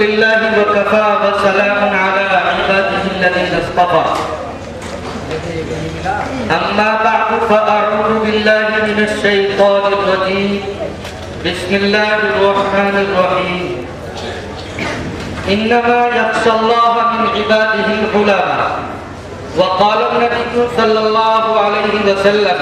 لله وكفى وسلام على عباده الذين اصطفى أما بعد فأعوذ بالله من الشيطان الرجيم بسم الله الرحمن الرحيم إنما يخشى الله من عباده العلماء وقال النبي صلى الله عليه وسلم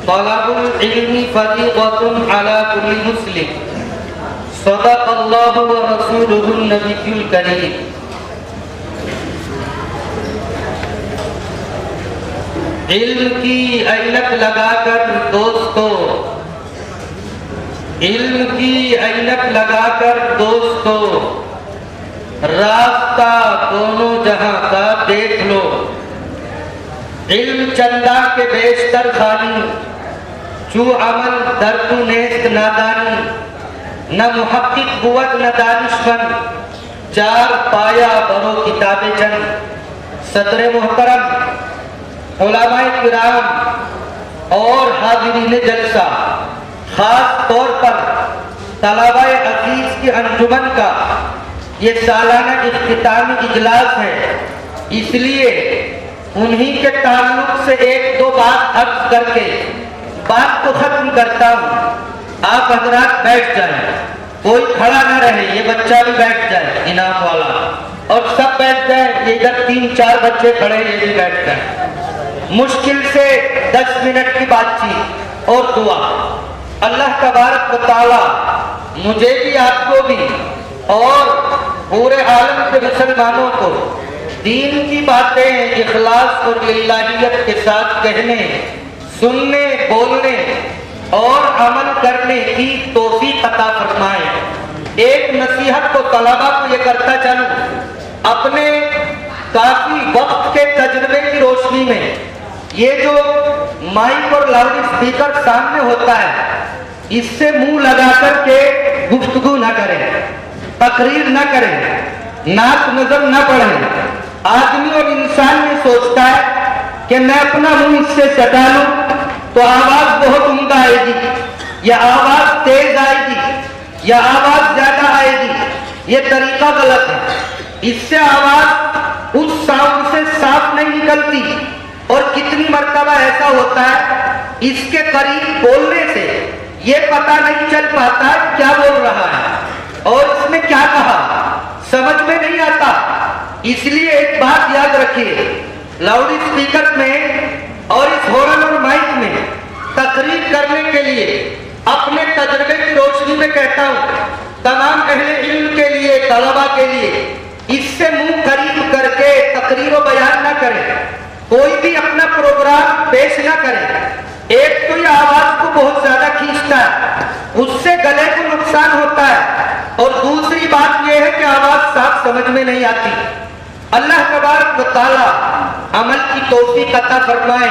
طلب العلم فريضة على كل مسلم صدق الله ورسوله النبي الكريم علم کی اینک لگا کر دوستو علم کی اینک لگا کر دوستو راستہ دونوں جہاں کا دیکھ لو علم چندہ کے بیشتر خانی چو عمل در تو نیست نادانی نہ محقق بود نہ دانشمن چار پایا برو کتاب چند صدر محترم علماء کرام اور حاضرین جلسہ خاص طور پر طلبہ عزیز کی انجمن کا یہ سالانہ اختتامی اجلاس ہے، اس لیے انہی کے تعلق سے ایک دو بات عرض کر کے بات کو ختم کرتا ہوں۔ آپ حضرات بیٹھ جائیں، کوئی کھڑا نہ رہے، یہ بچہ بھی بیٹھ جائے انعام والا، اور سب بیٹھ جائیں، یہ ادھر 3-4 بچے کھڑے یہ بھی بیٹھ جائیں۔ مشکل سے 10 منٹ کی بات چیت اور دعا۔ اللہ تبارک و تعالی مجھے بھی آپ کو بھی اور پورے عالم کے مسلمانوں کو دین کی باتیں اخلاص اور للہیت کے ساتھ کہنے، سننے، بولنے اور عمل کرنے کی توفیق عطا فرمائے۔ ایک نصیحت کو طلباء کو یہ کرتا چلوں، اپنے کافی وقت کے تجربے کی روشنی میں یہ جو مائک اور لاؤڈ اسپیکر سامنے ہوتا ہے اس سے منہ لگا کر کے گفتگو نہ کریں، تقریر نہ کریں، نعت نظم نہ پڑھیں۔ آدمی اور انسان یہ سوچتا ہے کہ میں اپنا منہ اس سے سٹا لوں تو آواز بہت عمدہ آئے گی، یا آواز تیز آئے گی، یا آواز زیادہ آئے گی۔ یہ طریقہ غلط ہے، اس سے آواز اس ساؤنڈ سے صاف نہیں نکلتی، اور کتنی مرتبہ ایسا ہوتا ہے اس کے قریب بولنے سے یہ پتہ نہیں چل پاتا کیا بول رہا ہے اور اس نے کیا کہا، سمجھ میں نہیں آتا۔ اس لیے ایک بات یاد رکھیے، لاؤڈ اسپیکر میں اور اس ہورن اور مائک میں تقریر کرنے کے لیے اپنے تجربے کی روشنی میں کہتا ہوں تمام اہل علم کے لیے، طلباء کے لیے، اس سے منہ قریب کر کے تقریر و بیان نہ کریں، کوئی بھی اپنا پروگرام پیش نہ کرے۔ ایک تو یہ آواز کو بہت زیادہ کھینچتا ہے، اس سے گلے کو نقصان ہوتا ہے، اور دوسری بات یہ ہے کہ آواز صاف سمجھ میں نہیں آتی۔ اللہ تبارک و تعالی عمل کی توفیق عطا فرمائے۔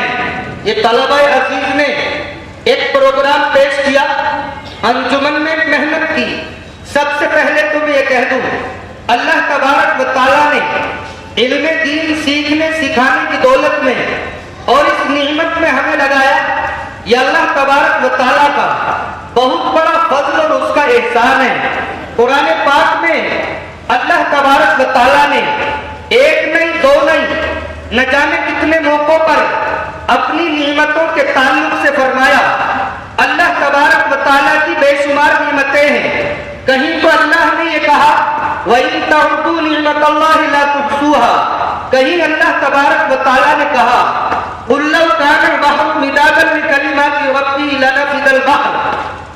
یہ طلبہ عزیز نے ایک پروگرام پیش کیا، انجمن میں محنت کی۔ سب سے پہلے تو میں یہ کہہ دوں اللہ تبارک و تعالی نے علم دین سیکھنے سکھانے کی دولت میں اور اس نعمت میں ہمیں لگایا، یہ اللہ تبارک و تعالیٰ کا بہت بڑا فضل اور اس کا احسان ہے۔ قرآن پاک میں اللہ تبارک و تعالیٰ نے ایک نہیں دو نہیں نہ جانے کتنے موقعوں پر اپنی نعمتوں کے تعلق سے فرمایا۔ اللہ تبارک و تعالیٰ کی بے شمار نعمتیں ہیں، کہیں تو اللہ نے یہ کہا وَإِن تَعُدُّوا نِعْمَتَ اللَّهِ لَا تُحْصُوهَا، کہیں اللہ تبارک و تعالیٰ نے کہا قُلْ لَوْ كَانَ الْبَحْرُ مِدَادًا لِكَلِمَاتِ رَبِّي لَنَفِدَ الْبَحْرُ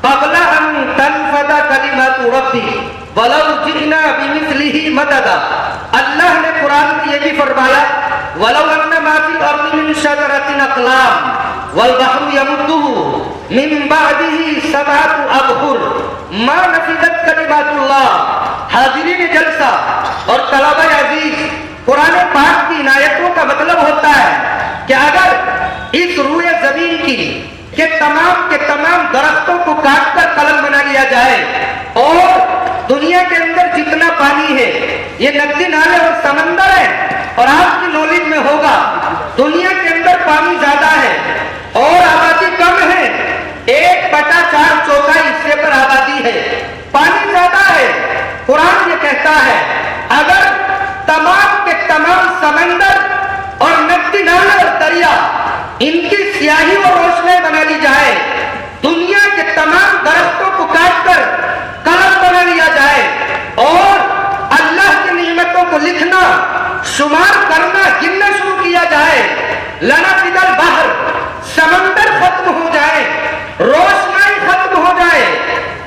قَبْلَ أَن تَنفَدَ كَلِمَاتُ رَبِّي وَلَوْ جِئْنَا بِمِثْلِهِ مَدَدًا۔ اللہ نے قرآن میں یہ بھی فرمایا وَلَوْ أَنَّ مَا فِي الْأَرْضِ مِن شَجَرَةٍ أَقْلَامٌ وَالْبَحْرُ يَمُدُّهُ مِن بَعْدِهِ سَبْعَةُ أَبْحُرٍ مَا نَفِدَتْ كَلِمَاتُ اللَّهِ۔ حاضرین جلسہ اور طلبہ عزیز، قرآن پاک کی عنایتوں کا مطلب ہوتا ہے کہ اگر اس روئے زمین کی کہ تمام کے تمام درختوں کو کاٹ کر قلم بنا لیا جائے اور دنیا کے اندر جتنا پانی ہے یہ ندی نالے اور سمندر ہے، اور آپ کی نالج میں ہوگا دنیا کے اندر پانی زیادہ ہے اور آبادی کم ہے، 1/4 حصے پر آبادی ہے، پانی زیادہ ہے۔ قرآن یہ کہتا شمار کرنا گننا شروع کیا جائے، لنفد البحر، سمندر ختم ہو جائے، روشنائی ختم ہو جائے،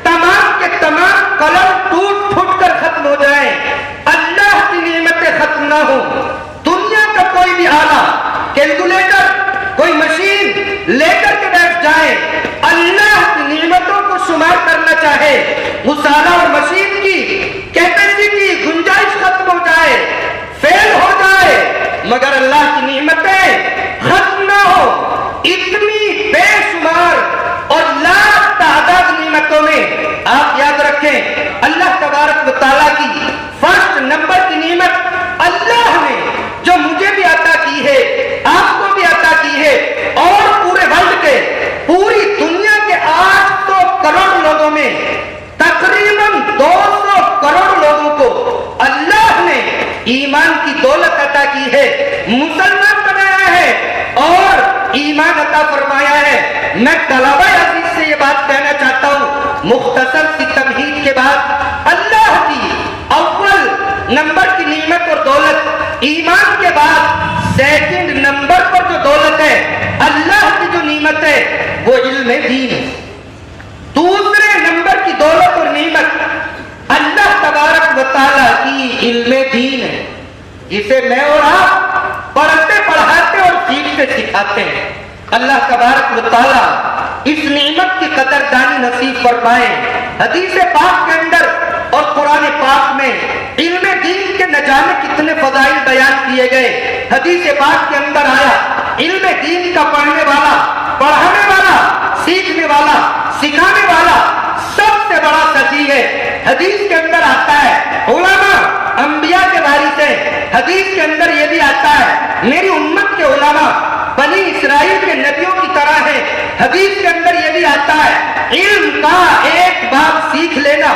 تمام کے تمام قلم ٹوٹ پھوٹ کر ختم ہو جائے، اللہ کی نعمتیں ختم نہ ہو، دنیا کا کوئی بھی آلہ، کیلکولیٹر، کوئی مشین لے کر کے بیٹھ جائے، اللہ کی نعمتوں کو شمار کرنا چاہے، اس آلہ اور مشین کی کیپیسٹی، گنجائش ختم ہو جائے، فیل ہو جائے، مگر اللہ کی نعمتیں ختم نہ ہو، اتنی بے شمار اور لاکھ تعداد نعمتوں میں آپ یاد رکھیں اللہ تبارک و تعالیٰ کی فرسٹ نمبر کی نعمت اللہ نے جو مجھے بھی عطا کی ہے، آپ کو بھی عطا کی ہے، اور پورے ورلڈ کے، پوری دنیا کے 800 کروڑ لوگوں میں تقریباً 200 کروڑ لوگوں کو اللہ نے ایمان کی دولت عطا کی ہے، مسلمان بنایا ہے اور ایمان عطا فرمایا ہے۔ میں طلبہ عزیز سے یہ بات کہنا چاہتا ہوں، مختصر سی تمہید کے بعد اللہ کی اول نمبر کی نعمت اور دولت، ایمان کے بعد سیکنڈ نمبر پر جو دولت ہے اللہ کی جو نعمت ہے وہ علم دین ہے۔ دوسرے نمبر کی دولت اور نعمت اللہ تبارک و تعالیٰ کی علم دین ہے، جسے میں اور آپ پڑھتے پڑھاتے اور سیکھتے سکھاتے ہیں۔ اللہ تبارک و تعالیٰ اس نعمت کی قدردانی نصیب فرمائے۔ حدیث پاک کے اندر اور قرآن پاک میں علم دین کے نہ جانے کتنے فضائل بیان کیے گئے۔ حدیث پاک کے اندر آیا علم دین کا پڑھنے والا، پڑھانے والا، سیکھنے والا، سکھانے والا سب سے بڑا سچی ہے۔ حدیث کے اندر آتا ہے علماء انبیاء کے وارث ہیں، حدیث کے اندر یہ بھی آتا ہے میری امت کے علماء بنی اسرائیل کے نبیوں کی طرح ہے۔ حدیث کے اندر یہ بھی آتا ہے علم کا ایک باب سیکھ لینا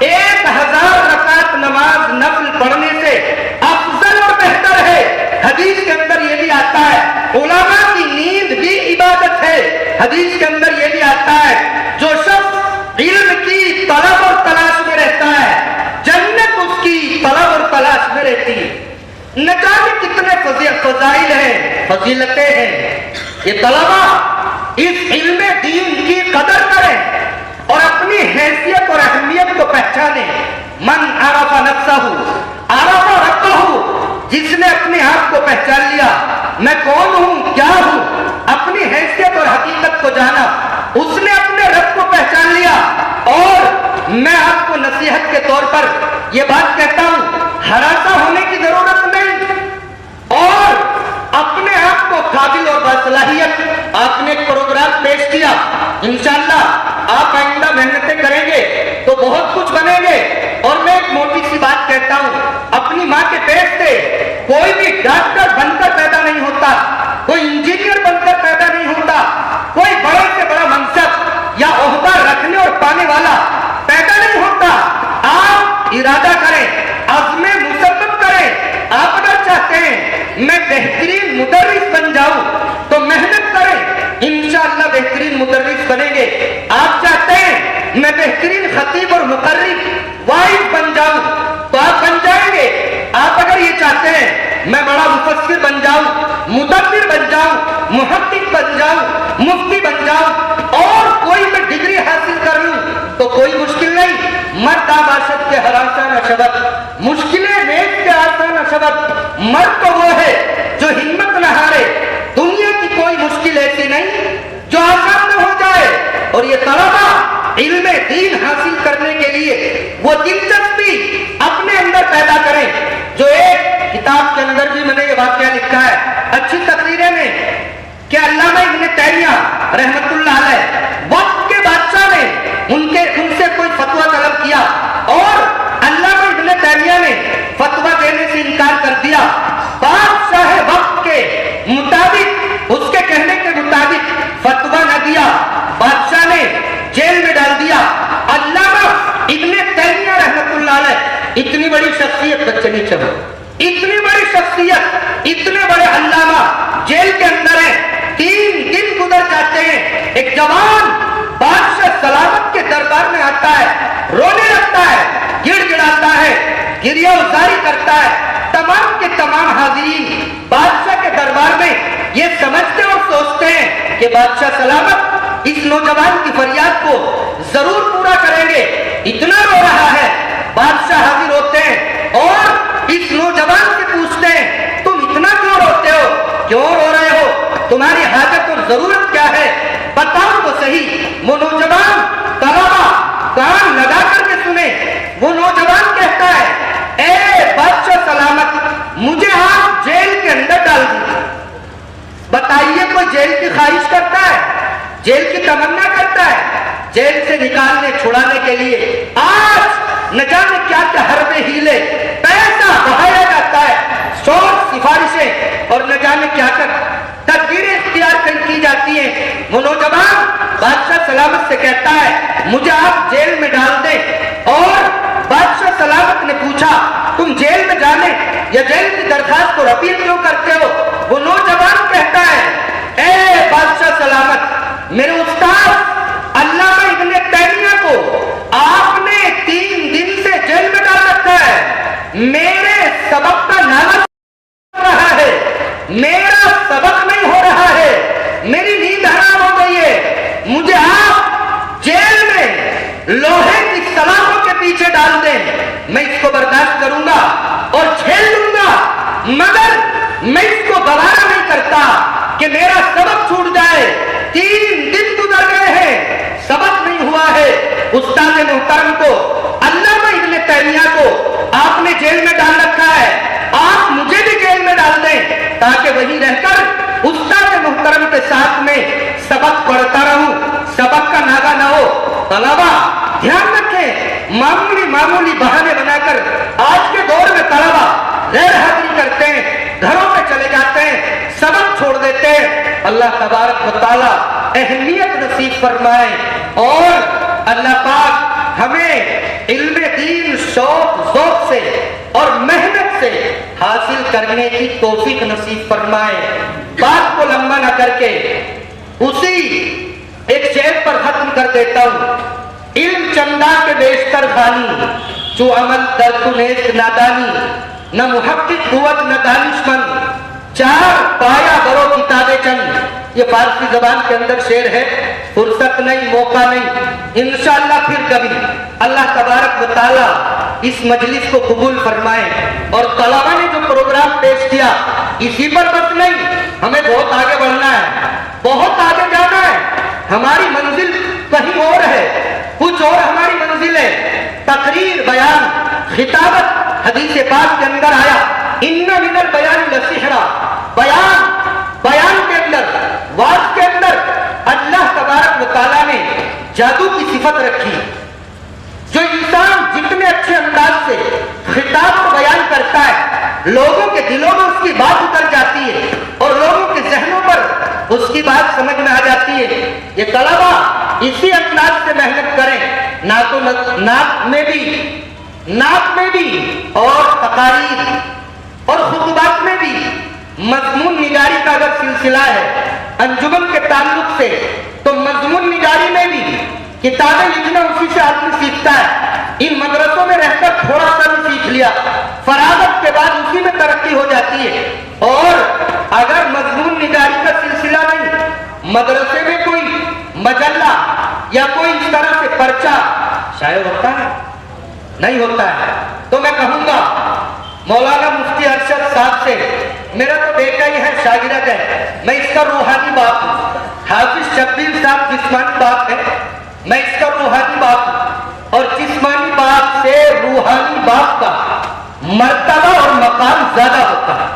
1000 رکعت نماز نفل پڑھنے سے افضل اور بہتر ہے۔ حدیث کے اندر یہ بھی آتا ہے علماء کی نیند بھی عبادت ہے۔ حدیث کے اندر یہ بھی آتا ہے جو شخص علم کی طلب اور تلاش میں رہتا ہے جنت اس کی طلب اور تلاش میں رہتی ہے۔ نہ جانے کتنے فضائل ہیں، فضیلتیں ہیں۔ یہ طلبہ اس علم دین کی قدر کریں اور اپنی حیثیت اور اہمیت کو پہچانیں۔ من عرف نفسہ عرف ربہ، جس نے اپنے آپ کو پہچان لیا، میں کون ہوں، کیا ہوں، اپنی حیثیت اور حقیقت کو جانا، اس نے اپنے رب کو پہچان لیا۔ اور میں آپ کو نصیحت کے طور پر یہ بات کہتا ہوں، ہراساں ہونے کی ضرورت نہیں، اور اپنے آپ کو قابل اور باصلاحیت، آپ نے ایک پروگرام پیش کیا، انشاءاللہ آپ آئندہ محنتیں کریں گے تو بہت کچھ بنیں گے۔ اور میں ایک موٹی سی بات کہتا ہوں، اپنی ماں کے پیٹ سے کوئی بھی ڈاکٹر بن کر پیدا نہیں ہوتا، کوئی انجینئر بن کر پیدا نہیں ہوتا، کوئی بڑے سے بڑا منصب یا عہدہ رکھنے اور پانے والا پیدا نہیں ہوتا۔ آپ ارادہ کریں، عزم مصمم کریں۔ آپ اگر چاہتے ہیں میں بہترین مدرس بن جاؤں تو محنت کریں، انشاءاللہ بہترین مدرس بنیں گے۔ آپ چاہتے ہیں میں بہترین خطیب اور مقرر وائز بن جاؤں تو آپ بن جائیں گے۔ آپ اگر یہ چاہتے ہیں میں بڑا مفسر بن جاؤں، مدبر بن جاؤں، محقق بن جاؤں، مفتی بن جاؤں اور کوئی میں ڈگری حاصل کر لوں تو کوئی مشکل نہیں۔ مرد باشد کے ہر آسان شبت، مشکلیں نیک کے آسان شبت۔ مرد تو وہ ہے جو ہمت نہ ہارے، دنیا کی کوئی مشکل ایسی نہیں جو آسان نہ ہو جائے۔ اور یہ طلبہ علم دین حاصل کرنے کے لیے وہ دلچسپی اپنے اندر پیدا کریں جو ایک کتاب کے اندر بھی میں نے یہ واقعہ لکھا ہے اچھی تقریریں میں کہ علامہ ابن تیمیہ رحمت اللہ علیہ وقت کے بادشاہ نے ان سے کوئی فتویٰ طلب کیا اور علامہ ابن تیمیہ نے فتویٰ دینے سے انکار کر دیا۔ بادشاہ وقت کے مطابق، اس کے کہنے کے مطابق فتویٰ نہ دیا، بادشاہ نے جیل میں ڈال دیا۔ علامہ ابن تیمیہ رحمت اللہ علیہ اتنی بڑی شخصیت، بچے نیچے ہو، اتنی بڑی شخصیت، اتنے بڑے علامہ جیل کے اندر ہیں۔ 3 دن گزر جاتے ہیں، ایک جوان بادشاہ سلامت کے دربار میں آتا ہے، رونے لگتا ہے، گڑ گڑاتا ہے، گریہ ازاری کرتا ہے، تمام کے تمام کہ بادشاہ سلامت اس نوجوان کی فریاد کو ضرور پورا کریں گے. اتنا رو رہا ہے. بادشاہ حاضر ہوتے ہیں اور اس نوجوان سے پوچھتے ہیں تم اتنا کیوں روتے ہو, کیوں رو رہے ہو, تمہاری حاجت اور ضرورت کیا ہے, بتاؤ تو صحیح. وہ نوجوان طلبا کان لگا کر کے سنے. وہ نوجوان کہتا ہے اے بادشاہ سلامت مجھے آپ جیل کے اندر ڈال دیجیے. بتائیے کوئی جیل کی خواہش کرتا ہے, جیل کی تمنا کرتا ہے, جیل سے نکالنے چھڑانے کے لیے آج نہ جانے کیا کیا حربے ہیلے پیسہ بہایا جاتا ہے, شور سفارشیں اور نہ جانے کیا کر تدبیریں اختیار کی جاتی ہیں. وہ نوجوان بادشاہ سلامت سے کہتا ہے مجھے آپ جیل میں ڈال دیں. اور بادشاہ سلامت نے پوچھا تم جیل میں جانے یا جیل کی درخواست کو رفیع کیوں کرتے ہو. وہ نوجوان کہتا ہے اے بادشاہ سلامت میرے استاد علامہ ابن تیمیہ کو آپ نے 3 دن سے جیل میں ڈال رکھا ہے. میرے سبق کا نام رہا ہے, میرا سبق نہیں ہو رہا ہے, میری نیند حرام ہو گئی ہے. مجھے آپ جیل میں لوہے کی سلاخوں کے پیچھے ڈال دیں, میں اس کو برداشت کروں گا اور جھیل لوں گا, مگر میں اس کو گوارا نہیں کرتا کہ میرا سبق چھوٹ جائے. 3 دن گزر گئے ہیں, سبق نہیں ہوا ہے. استاد محترم کو علامہ ابن تیمیہ کو آپ نے جیل میں ڈال رکھا ہے, آپ مجھے بھی جیل میں ڈال دیں تاکہ وہیں رہ کر استاد محترم کے ساتھ میں سبق پڑھتا رہوں, سبق کا ناغہ نہ ہو. طلبا دھیان رکھیں, معمولی بہانے بنا کر آج کے دور میں طلبا غیر حاضری کرتے ہیں, گھروں میں چلے جاتے ہیں, سبق چھوڑ دیتے ہیں. اللہ تبارک و تعالی اہمیت نصیب فرمائے اور اللہ پاک ہمیں علم دین شوق ذوق سے اور محنت سے حاصل کرنے کی توفیق نصیب فرمائے. بات کو لمبا نہ کر کے اسی ایک شعر پر ختم کر دیتا ہوں. علم چندہ کے بیشتر خانی جو عمل در تو نیست نادانی, نہ محقق قوت نہ دانشمند, 4 پایا برو کتابیں چند. یہ فارسی زبان کے اندر شعر ہے. فرصت نہیں, موقع نہیں, انشاءاللہ پھر کبھی اللہ تبارک و تعالی اس مجلس کو قبول فرمائے. اور طلبہ نے جو پروگرام پیش کیا اسی پر بس نہیں, ہمیں بہت آگے بڑھنا ہے, بہت آگے جانا ہے. ہماری منزل کہیں اور ہے, کچھ اور ہماری منزل ہے. تقریر, بیان, خطابت, حدیث پاک کے اندر آیا ان من البیان لسحرا. بیان کے اندر, واز کے اندر اللہ تبارک و تعالیٰ نے جادو کی صفت رکھی. جو انسان جتنے اچھے انداز سے خطاب اور بیان کرتا ہے لوگوں کے دلوں میں اس کی بات اتر جاتی ہے اور لوگوں کے ذہنوں پر اس کی بات سمجھ میں آ جاتی ہے. یہ طلبا اسی انداز سے محنت کریں, نہ تو نعت میں بھی اور تقاریر اور خطبات میں بھی مضمون نگاری کا اگر سلسلہ ہے انجمن کے تعلق سے تو مضمون نگاری میں بھی کتابیں لکھنا اسی سے آدمی سیکھتا ہے. ان مدرسوں میں رہ کر تھوڑا سا بھی سیکھ لیا, فراغت کے بعد اسی میں ترقی ہو جاتی ہے. اور اگر مضمون نگاری کا سلسلہ نہیں, مدرسے میں کوئی مجلہ یا کوئی اس طرح سے پرچہ شائع ہوتا ہے نہیں ہوتا ہے, تو میں کہوں گا مولانا مفتی ارشد صاحب سے, میرا تو بیٹا ہی ہے, شاگرد ہے, میں اس کا روحانی باپ ہوں. حافظ شبیر صاحب جسمانی باپ ہے, میں اس کا روحانی باپ ہوں. اور جسمانی باپ سے روحانی باپ کا مرتبہ اور مقام زیادہ ہوتا ہے.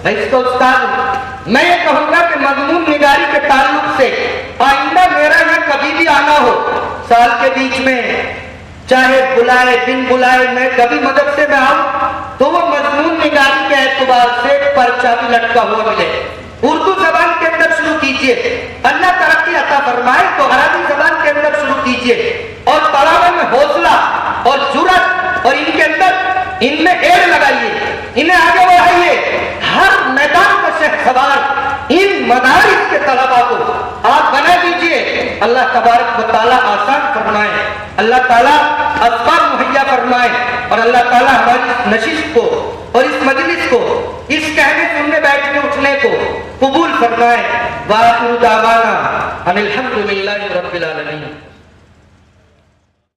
میں اس کا استاد ہوں. میں یہ کہوں گا کہ مضمون نگاری کے تعلق سے آئندہ میرا یہاں کبھی بھی آنا ہو, سال کے بیچ میں چاہے بلائے بن بلائے, میں کبھی مدرسے میں آؤں تو وہ مضمون نگاری کے اعتبار سے پرچہ بھی لٹکا ہوا ملے. اردو زبان کے اندر شروع کیجئے, اللہ ترقی عطا فرمائے تو عربی زبان کے اندر شروع کیجئے. اور طلبہ میں حوصلہ اور جرأت اور ان کے اندر ان میں ایڑ لگائیے, انہیں آگے بڑھائیے. ہر میدان کا شیخ سوار ان مدارس کے طلبہ کو آپ بنا دیجئے. اللہ تبارک و تعالیٰ آسان فرمائے, اللہ تعالیٰ اسباب مہیا فرمائے, اور اللہ تعالیٰ ہماری اس نشست کو اور اس مجلس کو, اس کہنے سننے بیٹھنے اٹھنے کو قبول فرمائے. فرمائے۔ وآخر دعوانا ان الحمدللہ رب العالمین۔